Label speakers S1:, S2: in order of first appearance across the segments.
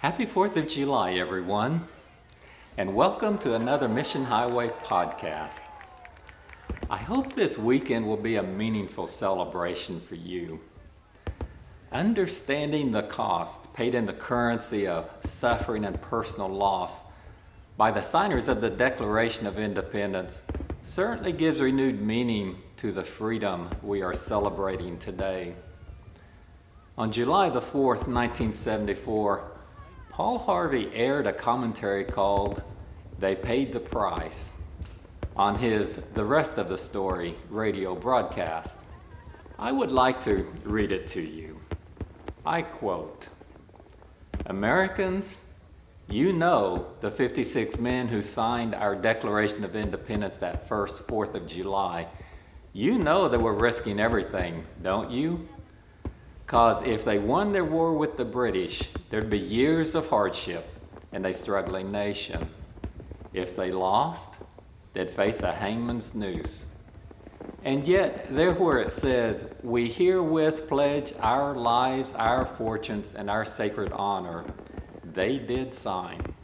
S1: Happy 4th of July, everyone, and welcome to another Mission Highway podcast. I hope this weekend will be a meaningful celebration for you. Understanding the cost paid in the currency of suffering and personal loss by the signers of the Declaration of Independence certainly gives renewed meaning to the freedom we are celebrating today. On July the 4th, 1974, Paul Harvey aired a commentary called "They Paid the Price" on his The Rest of the Story radio broadcast. I would like to read it to you. I quote, "Americans, you know the 56 men who signed our Declaration of Independence that first 4th of July. You know they were risking everything, don't you? 'Cause if they won their war with the British, there'd be years of hardship and a struggling nation. If they lost, they'd face a hangman's noose. And yet, there where it says, 'We herewith pledge our lives, our fortunes, and our sacred honor,' they did sign.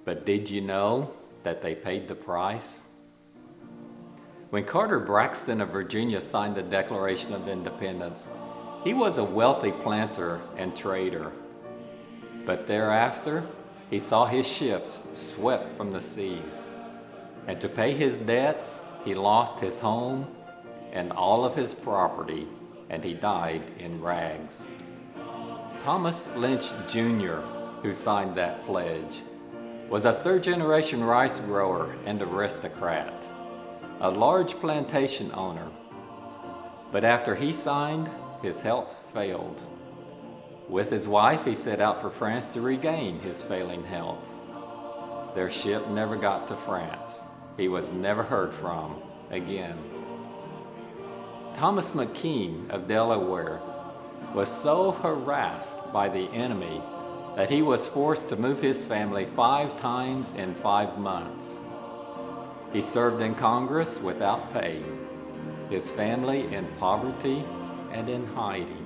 S1: But did you know that they paid the price?" When Carter Braxton of Virginia signed the Declaration of Independence, he was a wealthy planter and trader. But thereafter, he saw his ships swept from the seas. And to pay his debts, he lost his home and all of his property, and he died in rags. Thomas Lynch Jr., who signed that pledge, was a third-generation rice grower and aristocrat, a large plantation owner. But after he signed, his health failed. With his wife, he set out for France to regain his failing health. Their ship never got to France. He was never heard from again. Thomas McKean of Delaware was so harassed by the enemy that he was forced to move his family 5 times in 5 months. He served in Congress without pay, his family in poverty and in hiding.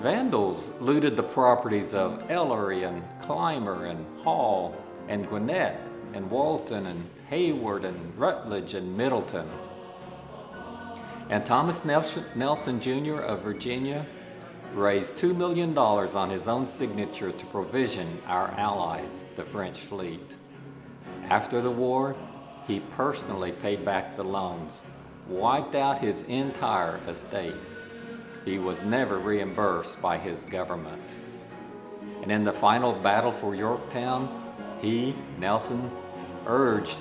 S1: Vandals looted the properties of Ellery and Clymer and Hall and Gwinnett and Walton and Hayward and Rutledge and Middleton. And Thomas Nelson Jr. of Virginia raised $2 million on his own signature to provision our allies, the French fleet. After the war, he personally paid back the loans, wiped out his entire estate. He was never reimbursed by his government. And in the final battle for Yorktown, he, Nelson, urged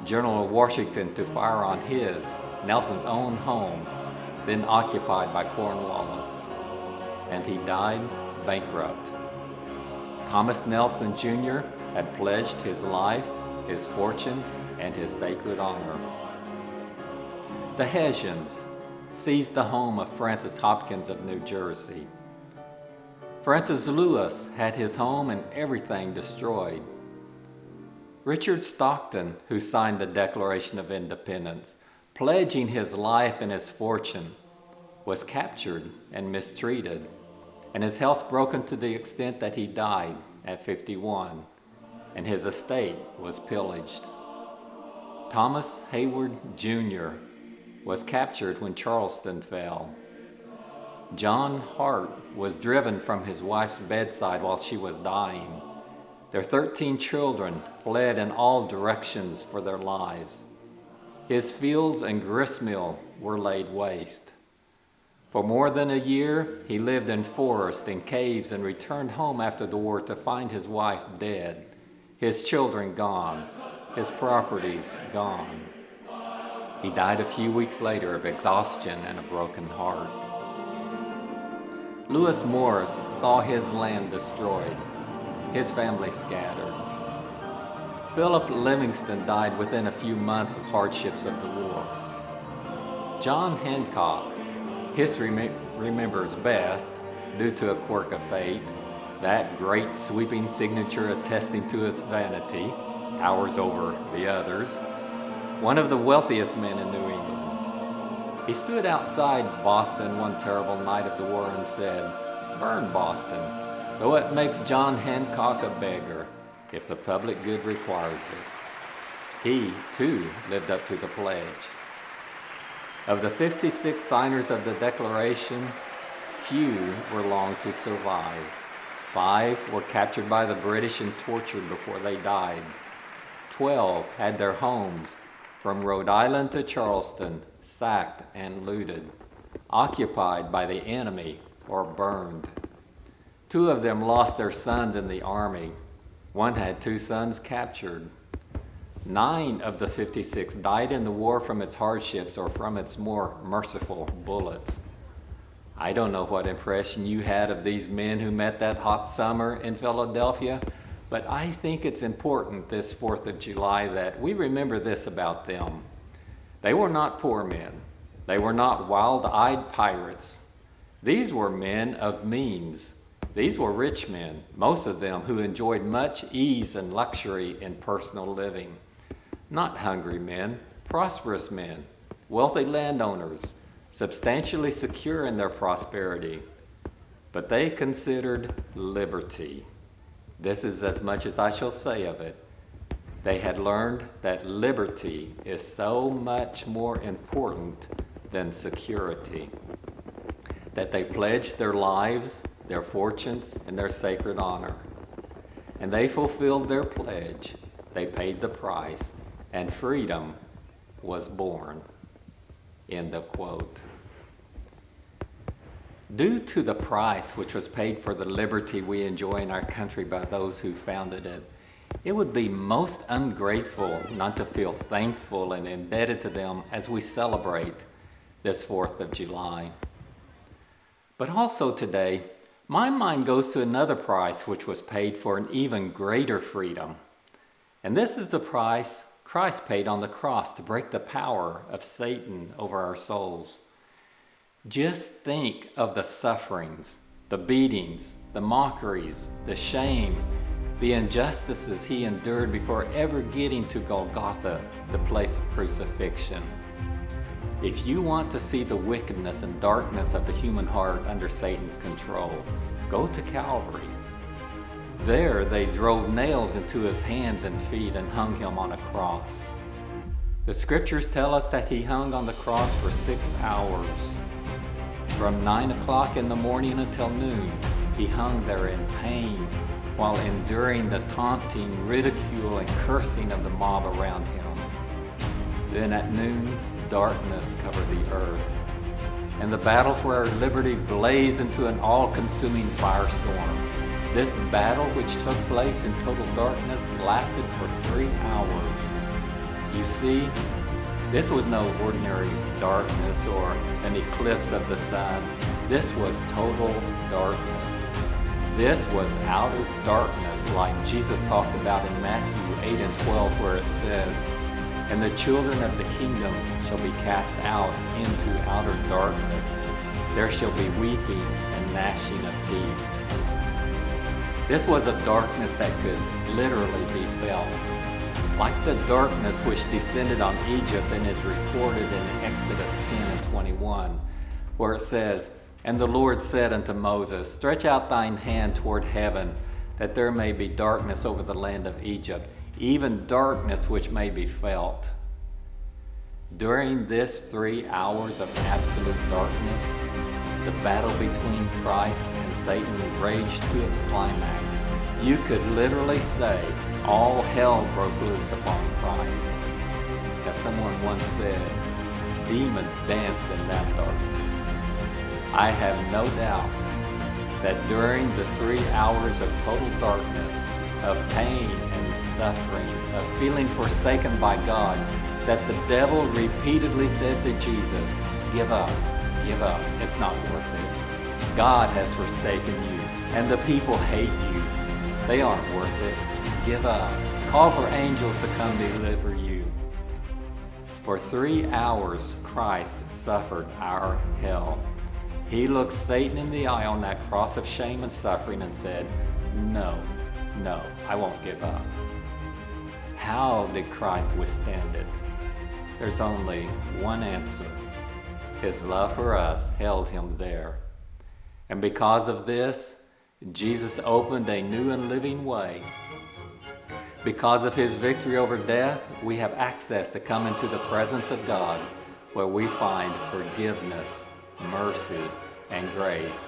S1: General Washington to fire on his, Nelson's own home, then occupied by Cornwallis. And he died bankrupt. Thomas Nelson Jr. had pledged his life, his fortune, and his sacred honor. The Hessians seized the home of Francis Hopkins of New Jersey. Francis Lewis had his home and everything destroyed. Richard Stockton, who signed the Declaration of Independence, pledging his life and his fortune, was captured and mistreated, and his health broken to the extent that he died at 51, and his estate was pillaged. Thomas Hayward Jr. was captured when Charleston fell. John Hart was driven from his wife's bedside while she was dying. Their 13 children fled in all directions for their lives. His fields and gristmill were laid waste. For more than a year, he lived in forests and caves and returned home after the war to find his wife dead, his children gone, his properties gone. He died a few weeks later of exhaustion and a broken heart. Lewis Morris saw his land destroyed, his family scattered. Philip Livingston died within a few months of hardships of the war. John Hancock, history remembers best, due to a quirk of fate, that great sweeping signature attesting to his vanity, towers over the others, one of the wealthiest men in New England. He stood outside Boston one terrible night of the war and said, "Burn Boston. though it makes John Hancock a beggar if the public good requires it. He, too, lived up to the pledge. Of the 56 signers of the Declaration, few were long to survive. 5 were captured by the British and tortured before they died. 12 had their homes, from Rhode Island to Charleston, sacked and looted, occupied by the enemy or burned. 2 of them lost their sons in the army. 1 had 2 sons captured. 9 of the 56 died in the war from its hardships or from its more merciful bullets. I don't know what impression you had of these men who met that hot summer in Philadelphia, but I think it's important this 4th of July that we remember this about them. They were not poor men. They were not wild-eyed pirates. These were men of means. These were rich men, most of them who enjoyed much ease and luxury in personal living. Not hungry men, prosperous men, wealthy landowners, substantially secure in their prosperity. But they considered liberty. This is as much as I shall say of it. They had learned that liberty is so much more important than security, that they pledged their lives, their fortunes, and their sacred honor. And they fulfilled their pledge. They paid the price, and freedom was born. End of quote. Due to the price which was paid for the liberty we enjoy in our country by those who founded it, it would be most ungrateful not to feel thankful and indebted to them as we celebrate this 4th of July. But also today, my mind goes to another price which was paid for an even greater freedom. And this is the price Christ paid on the cross to break the power of Satan over our souls. Just think of the sufferings, the beatings, the mockeries, the shame, the injustices he endured before ever getting to Golgotha, the place of crucifixion. If you want to see the wickedness and darkness of the human heart under Satan's control, go to Calvary. There they drove nails into his hands and feet and hung him on a cross. The scriptures tell us that he hung on the cross for 6 hours. From 9 o'clock in the morning until noon, he hung there in pain while enduring the taunting, ridicule, and cursing of the mob around him. Then at noon, darkness covered the earth, and the battle for our liberty blazed into an all-consuming firestorm. This battle, which took place in total darkness, lasted for 3 hours. You see, this was no ordinary darkness or an eclipse of the sun. This was total darkness. This was outer darkness, like Jesus talked about in Matthew 8 and 12, where it says, "And the children of the kingdom shall be cast out into outer darkness. There shall be weeping and gnashing of teeth." This was a darkness that could literally be felt, like the darkness which descended on Egypt and is recorded in Exodus 10 and 21, where it says, "And the Lord said unto Moses, Stretch out thine hand toward heaven, that there may be darkness over the land of Egypt, even darkness which may be felt." During this 3 hours of absolute darkness, the battle between Christ and Satan raged to its climax. You could literally say all hell broke loose upon Christ. As someone once said, demons danced in that darkness. I have no doubt that during the 3 hours of total darkness, of pain and suffering, of feeling forsaken by God, that the devil repeatedly said to Jesus, give up, it's not worth it. God has forsaken you, and the people hate you. They aren't worth it. Give up. Call for angels to come deliver you. For 3 hours, Christ suffered our hell. He looked Satan in the eye on that cross of shame and suffering and said, no, I won't give up. How did Christ withstand it? There's only one answer. His love for us held him there. And because of this, Jesus opened a new and living way. Because of his victory over death, we have access to come into the presence of God, where we find forgiveness, mercy, and grace.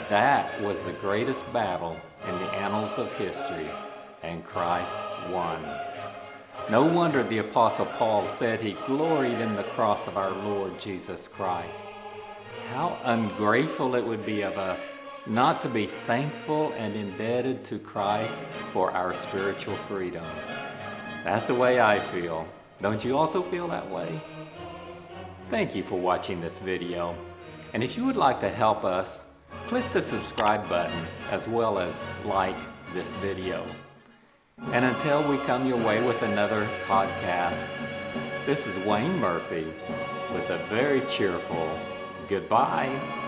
S1: That was the greatest battle in the annals of history, and Christ won. No wonder the Apostle Paul said he gloried in the cross of our Lord Jesus Christ. How ungrateful it would be of us not to be thankful and indebted to Christ for our spiritual freedom. That's the way I feel. Don't you also feel that way? Thank you for watching this video. And if you would like to help us, click the subscribe button as well as like this video. And until we come your way with another podcast, this is Wayne Murphy with a very cheerful goodbye.